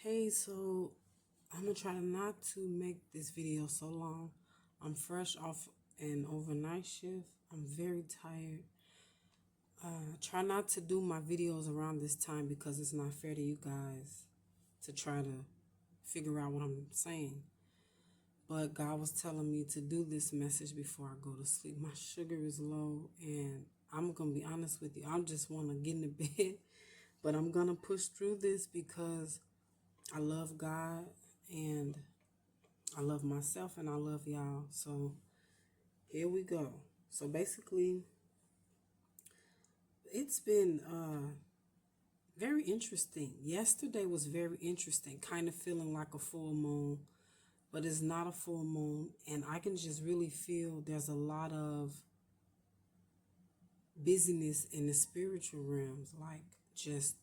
Hey, so I'm gonna try not to make this video so long. I'm fresh off an overnight shift. I'm very tired. Try not to do my videos around this time because it's not fair to you guys to try to figure out what I'm saying. But God was telling me to do this message before I go to sleep. My sugar is low, and I'm gonna be honest with you. I just want to get in the bed, but I'm gonna push through this because I love God and I love myself and I love y'all. So here we go. So basically, it's been very interesting. Yesterday was very interesting, kind of feeling like a full moon, but it's not a full moon. And I can just really feel there's a lot of busyness in the spiritual realms, like just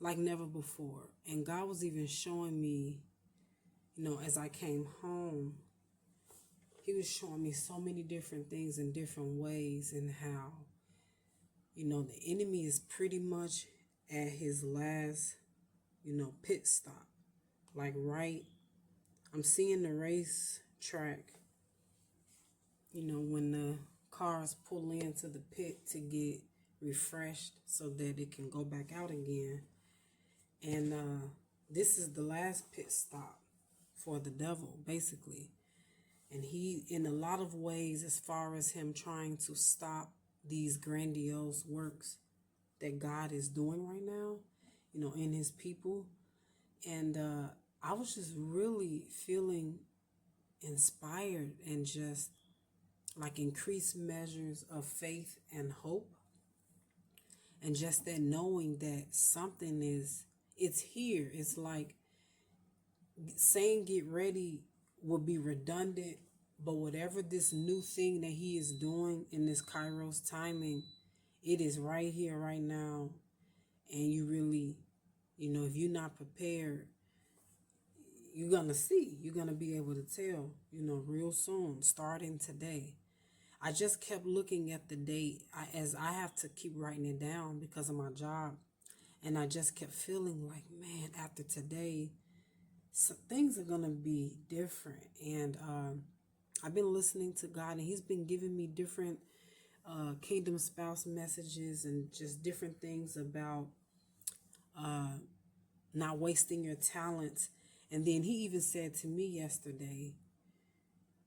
like never before. And God was even showing me, as I came home, He was showing me so many different things in different ways, and how the enemy is pretty much at his last, pit stop. Like, right, I'm seeing the race track, when the cars pull into the pit to get refreshed so that it can go back out again. And this is the last pit stop for the devil, basically. And he, in a lot of ways, as far as him trying to stop these grandiose works that God is doing right now, in his people. And I was just really feeling inspired and just like increased measures of faith and hope. And just that knowing that something it's here. It's like saying get ready will be redundant, but whatever this new thing that he is doing in this Kairos timing, it is right here, right now. And you really, if you're not prepared, you're going to see, you're going to be able to tell, real soon, starting today. I just kept looking at the date as I have to keep writing it down because of my job. And I just kept feeling like, man, after today, things are going to be different. And I've been listening to God, and He's been giving me different kingdom spouse messages and just different things about not wasting your talents. And then He even said to me yesterday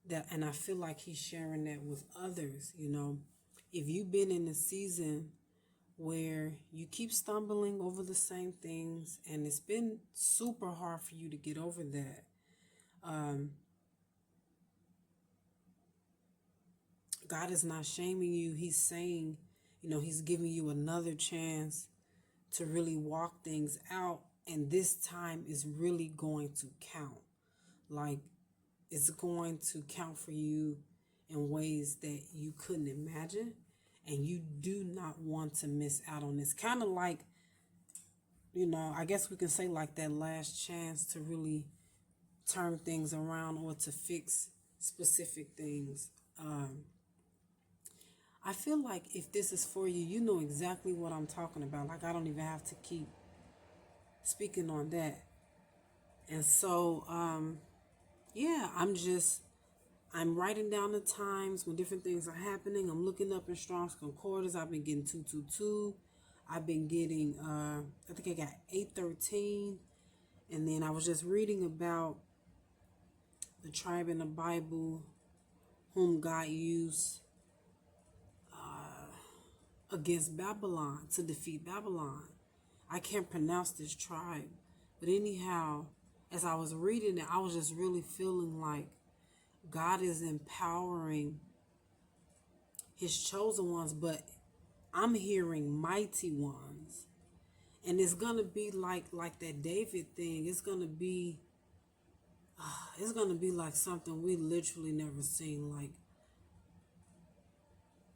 that, and I feel like He's sharing that with others, if you've been in a season where you keep stumbling over the same things and it's been super hard for you to get over that, God is not shaming you. He's saying, He's giving you another chance to really walk things out. And this time is really going to count. Like, it's going to count for you in ways that you couldn't imagine. And you do not want to miss out on this. Kind of like, I guess we can say like that last chance to really turn things around or to fix specific things. I feel like if this is for you, you know exactly what I'm talking about. Like, I don't even have to keep speaking on that. And so, yeah, I'm writing down the times when different things are happening. I'm looking up in Strong's Concordance. I've been getting 222. I've been getting, I think I got 813. And then I was just reading about the tribe in the Bible whom God used against Babylon, to defeat Babylon. I can't pronounce this tribe. But anyhow, as I was reading it, I was just really feeling like God is empowering His chosen ones, but I'm hearing mighty ones. And it's going to be like that David thing. It's going to be like something we literally never seen. Like,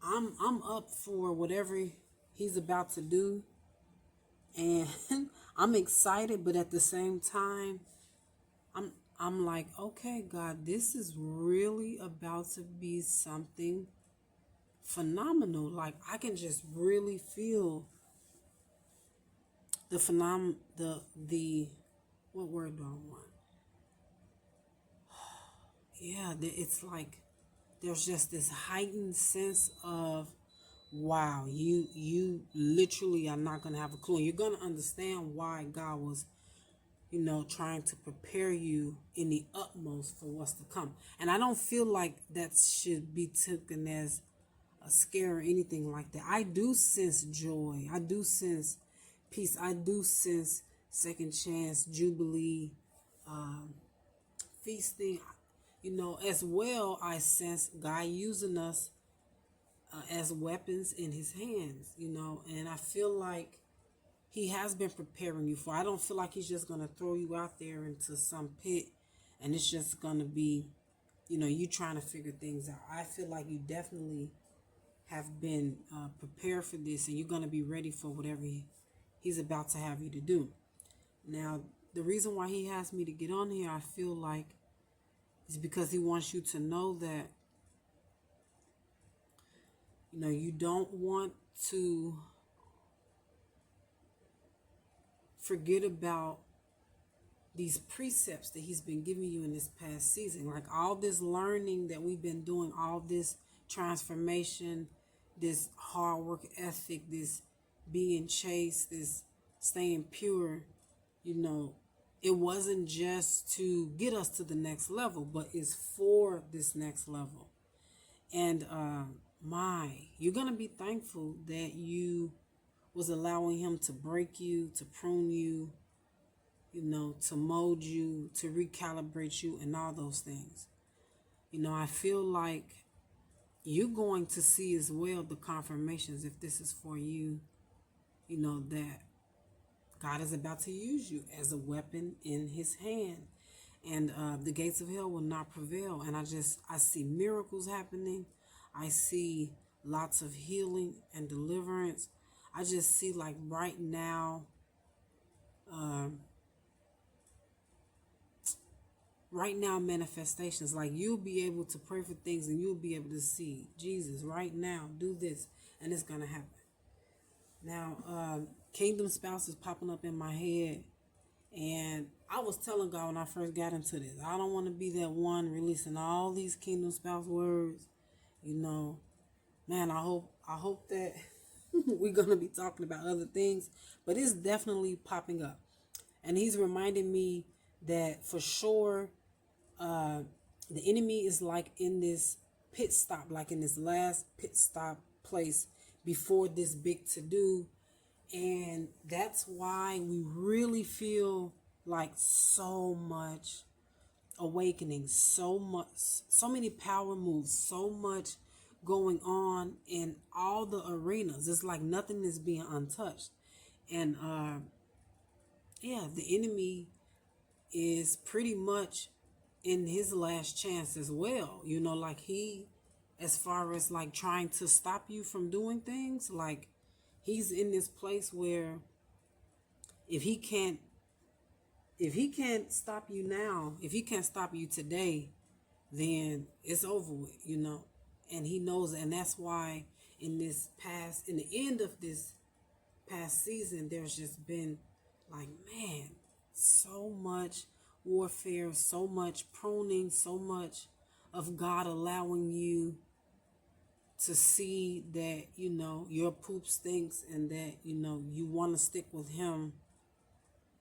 I'm up for whatever He's about to do, and I'm excited, but at the same time, I'm like, okay, God, this is really about to be something phenomenal. Like, I can just really feel the what word do I want? Yeah, it's like there's just this heightened sense of, wow, you literally are not going to have a clue. And you're going to understand why God was, trying to prepare you in the utmost for what's to come. And I don't feel like that should be taken as a scare or anything like that. I do sense joy. I do sense peace. I do sense second chance, jubilee, feasting. As well, I sense God using us as weapons in his hands, and I feel like he has been preparing you for. I don't feel like he's just going to throw you out there into some pit and it's just going to be, you trying to figure things out. I feel like you definitely have been prepared for this, and you're going to be ready for whatever he's about to have you to do. Now, the reason why he has me to get on here, I feel like, is because he wants you to know that, you don't want to forget about these precepts that he's been giving you in this past season. Like all this learning that we've been doing, all this transformation, this hard work ethic, this being chaste, this staying pure, it wasn't just to get us to the next level, but it's for this next level. And you're going to be thankful that you was allowing him to break you, to prune you, to mold you, to recalibrate you, and all those things. I feel like you're going to see as well the confirmations, if this is for you, that God is about to use you as a weapon in his hand. And the gates of hell will not prevail. And I see miracles happening. I see lots of healing and deliverance. I just see like right now, manifestations. Like you'll be able to pray for things and you'll be able to see Jesus right now, do this, and it's going to happen. Now, Kingdom Spouse is popping up in my head. And I was telling God when I first got into this, I don't want to be that one releasing all these Kingdom Spouse words. Man, I hope that we're going to be talking about other things, but it's definitely popping up. And he's reminding me that for sure, the enemy is like in this pit stop, like in this last pit stop place before this big to do. And that's why we really feel like so much awakening, so many power moves, so much going on in all the arenas. It's like nothing is being untouched. And the enemy is pretty much in his last chance as well. Like he, as far as like trying to stop you from doing things, like he's in this place where if he can't stop you now, if he can't stop you today, then it's over with, and he knows it. And that's why in the end of this past season, there's just been like, man, so much warfare, so much pruning, so much of God allowing you to see that, your poop stinks and that, you want to stick with him,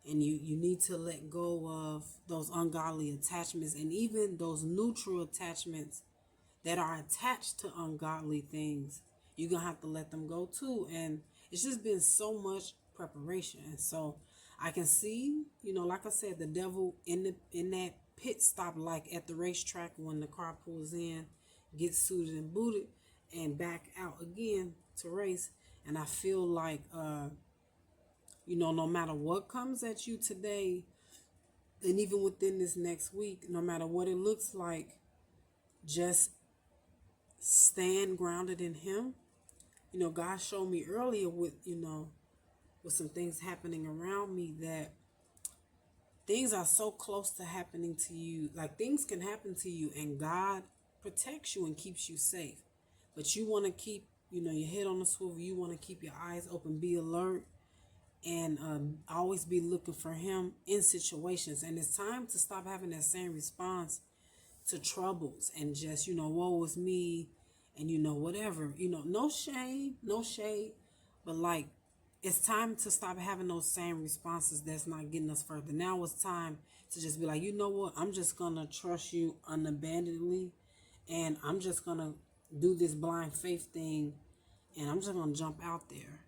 and you need to let go of those ungodly attachments and even those neutral attachments that are attached to ungodly things. You're going to have to let them go too. And it's just been so much preparation. And so I can see, like I said, the devil in that pit stop, like at the racetrack when the car pulls in, gets suited and booted, and back out again to race. And I feel like, no matter what comes at you today, and even within this next week, no matter what it looks like, just stand grounded in him. God showed me earlier with some things happening around me, that things are so close to happening to you. Like things can happen to you and God protects you and keeps you safe. But you want to keep, your head on the swivel. You want to keep your eyes open, be alert, and always be looking for him in situations. And it's time to stop having that same response to troubles and just, woe is me, and whatever, no shame, no shade, but like, it's time to stop having those same responses that's not getting us further. Now it's time to just be like, you know what, I'm just gonna trust you unabandonedly, and I'm just gonna do this blind faith thing, and I'm just gonna jump out there.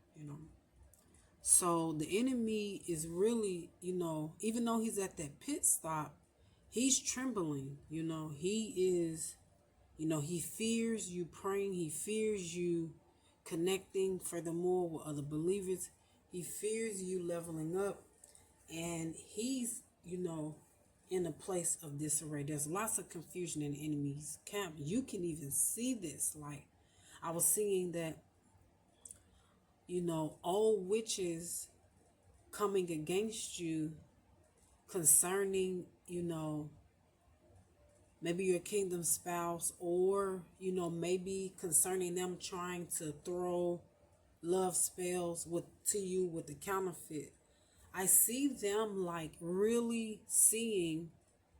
So the enemy is really, even though he's at that pit stop, he's trembling. He is, he fears you praying. He fears you connecting furthermore with other believers. He fears you leveling up. And he's, in a place of disarray. There's lots of confusion in the enemy's camp. You can even see this. Like, I was seeing that, old witches coming against you concerning, maybe your kingdom spouse, or, maybe concerning them trying to throw love spells to you with the counterfeit. I see them like really seeing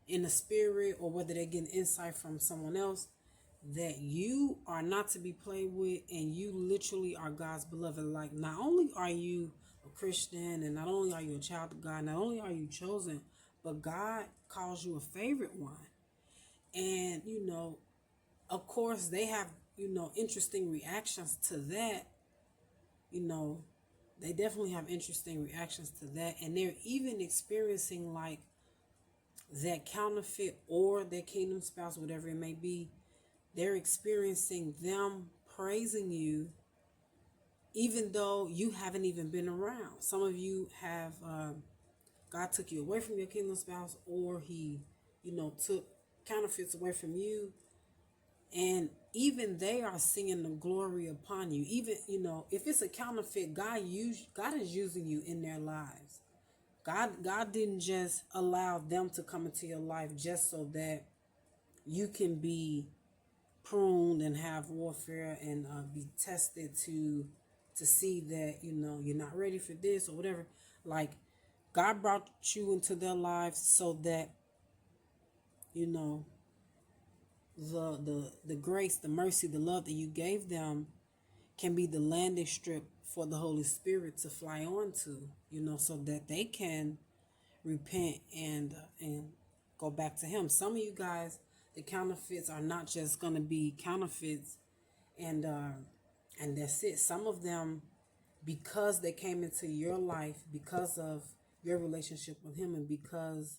in the spirit, or whether they're getting insight from someone else, that you are not to be played with, and you literally are God's beloved. Like, not only are you a Christian, and not only are you a child of God, not only are you chosen, but God calls you a favorite one. And, of course, they have, interesting reactions to that. They definitely have interesting reactions to that. And they're even experiencing like that counterfeit or their kingdom spouse, whatever it may be. They're experiencing them praising you, even though you haven't even been around. Some of you have, God took you away from your kingdom spouse, or he, took counterfeits away from you. And even they are singing the glory upon you. Even, if it's a counterfeit, God is using you in their lives. God didn't just allow them to come into your life just so that you can be pruned and have warfare and be tested to see that, you're not ready for this or whatever. Like, God brought you into their lives so that, the grace, the mercy, the love that you gave them can be the landing strip for the Holy Spirit to fly onto, so that they can repent and go back to him. Some of you guys, the counterfeits are not just going to be counterfeits and that's it. Some of them, because they came into your life, because of your relationship with him, and because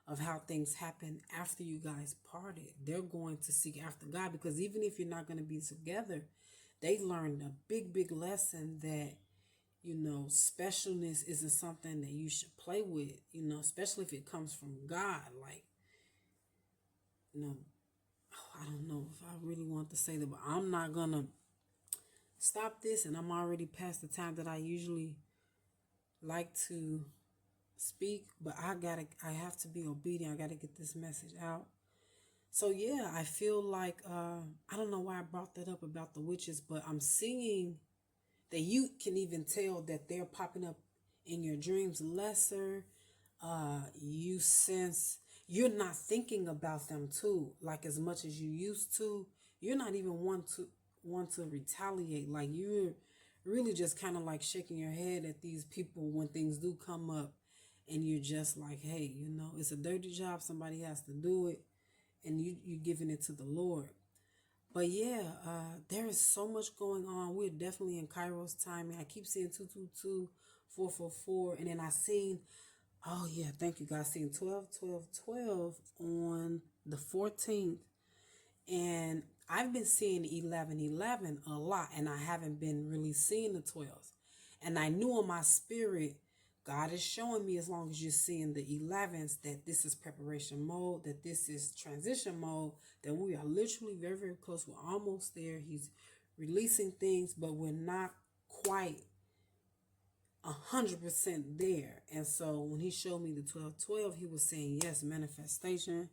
of how things happen after you guys parted, they're going to seek after God. Because even if you're not going to be together, they learned a big lesson that, specialness isn't something that you should play with, especially if it comes from God. Like, I don't know if I really want to say that, but I'm not going to stop this, and I'm already past the time that I usually like to speak, but I have to be obedient. I gotta get this message out. So yeah, I feel like I don't know why I brought that up about the witches, but I'm seeing that you can even tell that they're popping up in your dreams lesser. You sense you're not thinking about them too, like as much as you used to. You're not even want to retaliate. Like, you're really just kind of like shaking your head at these people when things do come up, and you're just like, hey, it's a dirty job. Somebody has to do it, and you're giving it to the Lord. But yeah, there is so much going on. We're definitely in Kairos timing. I keep seeing 222, 444, and then I seen, oh yeah, thank you guys, seeing 12, 12, 12 on the 14th. And I've been seeing 11, 11 a lot, and I haven't been really seeing the 12s. And I knew in my spirit, God is showing me, as long as you're seeing the 11s, that this is preparation mode, that this is transition mode, that we are literally very close. We're almost there. He's releasing things, but we're not quite 100% there. And so when he showed me the 12-12, he was saying, yes, manifestation.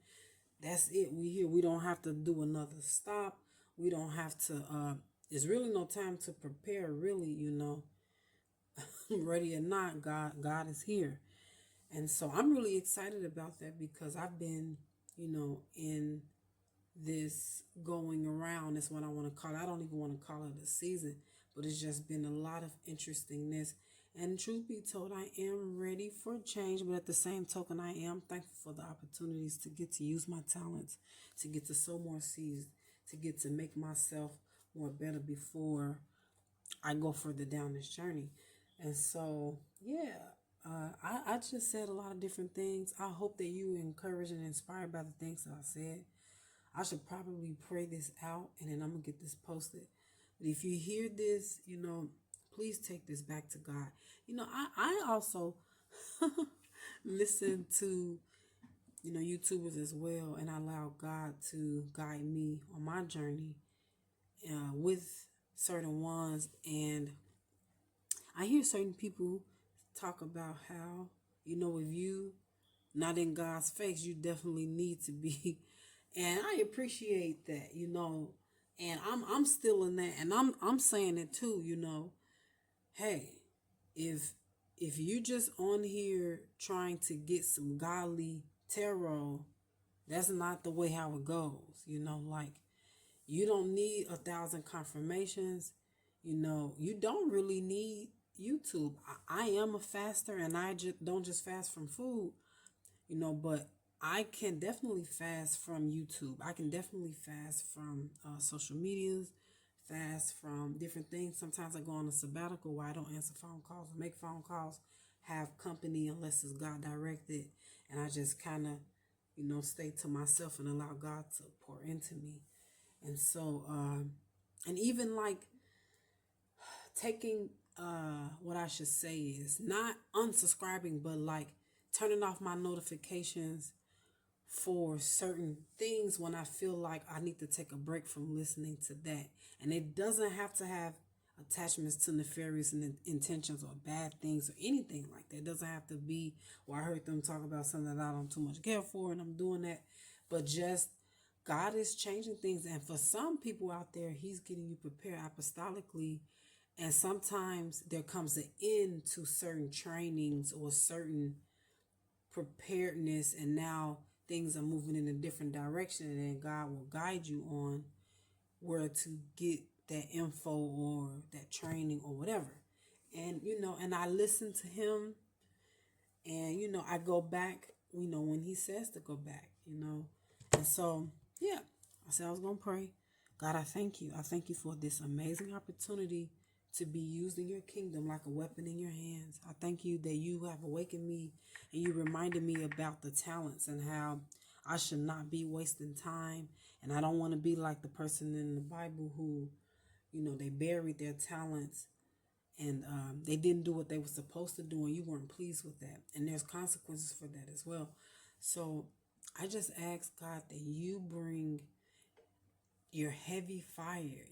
That's it. We here. We don't have to do another stop. We don't have to, there's really no time to prepare, really, Ready or not, God is here. And so I'm really excited about that because I've been, in this going around. That's what I want to call it. I don't even want to call it a season, but it's just been a lot of interestingness. And truth be told, I am ready for change, but at the same token, I am thankful for the opportunities to get to use my talents, to get to sow more seeds, to get to make myself more better before I go further down this journey. And so, yeah, I just said a lot of different things. I hope that you were encouraged and inspired by the things that I said. I should probably pray this out and then I'm going to get this posted. But if you hear this, please take this back to God. I also listen to, YouTubers as well, and I allow God to guide me on my journey with certain ones. And I hear certain people talk about how, if you not in God's face, you definitely need to be. And I appreciate that, and I'm still in that, and I'm saying it too, Hey, if you just on here trying to get some godly tarot, that's not the way how it goes, like you don't need 1,000 confirmations, you don't really need YouTube. I am a faster, and I just don't just fast from food, but I can definitely fast from YouTube. I can definitely fast from social medias, fast from different things. Sometimes I go on a sabbatical where I don't answer phone calls or make phone calls, have company unless it's God directed, and I just kind of, stay to myself and allow God to pour into me. And so, and even like taking, what I should say is not unsubscribing, but like turning off my notifications for certain things when I feel like I need to take a break from listening to that. And it doesn't have to have attachments to nefarious intentions or bad things or anything like that. It doesn't have to be, well, I heard them talk about something that I don't too much care for and I'm doing that. But just God is changing things. And for some people out there, He's getting you prepared apostolically. And sometimes there comes an end to certain trainings or certain preparedness, and now things are moving in a different direction, and then God will guide you on where to get that info or that training or whatever. And and I listen to Him, and I go back, when He says to go back, and so yeah, I said I was gonna pray. God, I thank you. I thank you for this amazing opportunity to be used in your kingdom like a weapon in your hands. I thank you that you have awakened me and you reminded me about the talents and how I should not be wasting time. And I don't want to be like the person in the Bible who, they buried their talents and they didn't do what they were supposed to do and you weren't pleased with that. And there's consequences for that as well. So I just ask God that you bring your heavy fire,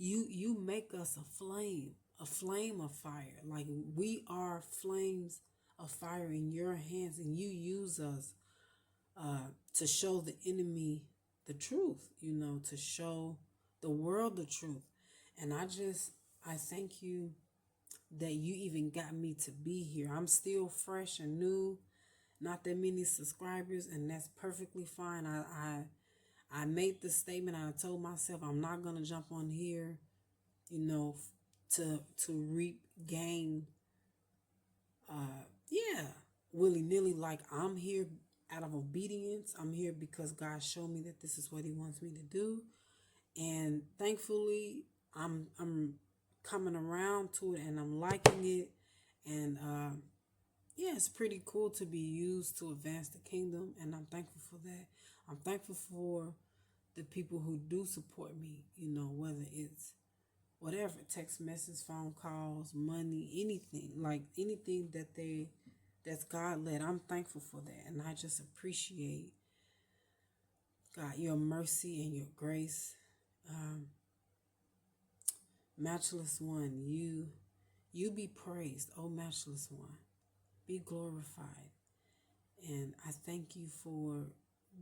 you make us a flame of fire. Like we are flames of fire in your hands, and you use us to show the enemy the truth, to show the world the truth. And I thank you that you even got me to be here. I'm still fresh and new, not that many subscribers, and that's perfectly fine. I made the statement. I told myself I'm not gonna jump on here, to reap gain. Yeah, willy nilly. Like I'm here out of obedience. I'm here because God showed me that this is what He wants me to do, and thankfully I'm coming around to it, and I'm liking it, and yeah, it's pretty cool to be used to advance the kingdom, and I'm thankful for that. I'm thankful for the people who do support me, whether it's whatever, text message, phone calls, money, anything, like anything that's God led. I'm thankful for that. And I just appreciate God, your mercy and your grace. Matchless one, you be praised, oh matchless one. Be glorified. And I thank you for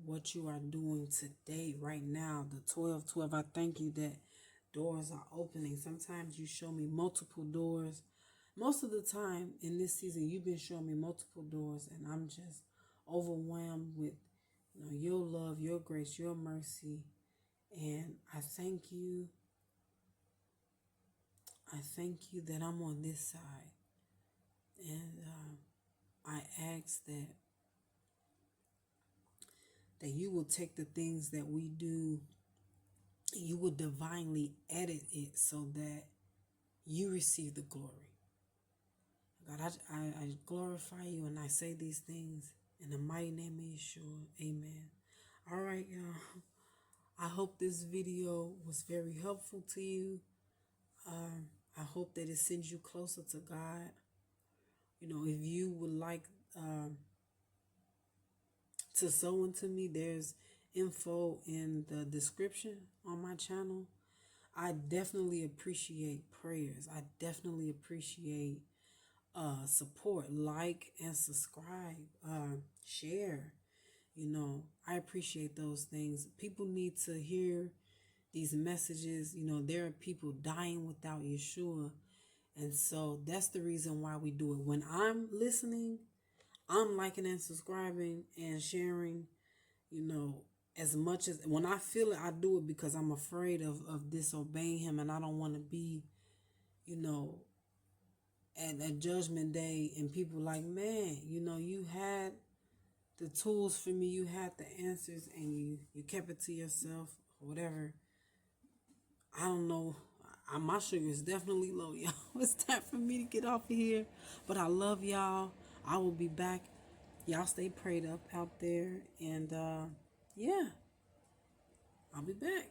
what you are doing today, right now, the 12:12. I thank you that doors are opening. Sometimes you show me multiple doors, Most of the time in this season, you've been showing me multiple doors, and I'm just overwhelmed with, your love, your grace, your mercy. And I thank you. I thank you that I'm on this side. And I ask that you will take the things that we do, you will divinely edit it so that you receive the glory. God, I glorify you, and I say these things in the mighty name of Yeshua. Amen. All right, y'all. I hope this video was very helpful to you. I hope that it sends you closer to God. If you would like to sow into me, there's info in the description on my channel. I definitely appreciate prayers. I definitely appreciate support. Like and subscribe, share. I appreciate those things. People need to hear these messages. There are people dying without Yeshua, and so that's the reason why we do it. When I'm listening, I'm liking and subscribing and sharing, as much as when I feel it, I do it because I'm afraid of disobeying him, and I don't want to be, at Judgment Day and people like, man, you had the tools for me, you had the answers, and you kept it to yourself, or whatever. I don't know. My sugar is definitely low, y'all. It's time for me to get off of here. But I love y'all. I will be back. Y'all stay prayed up out there. And yeah, I'll be back.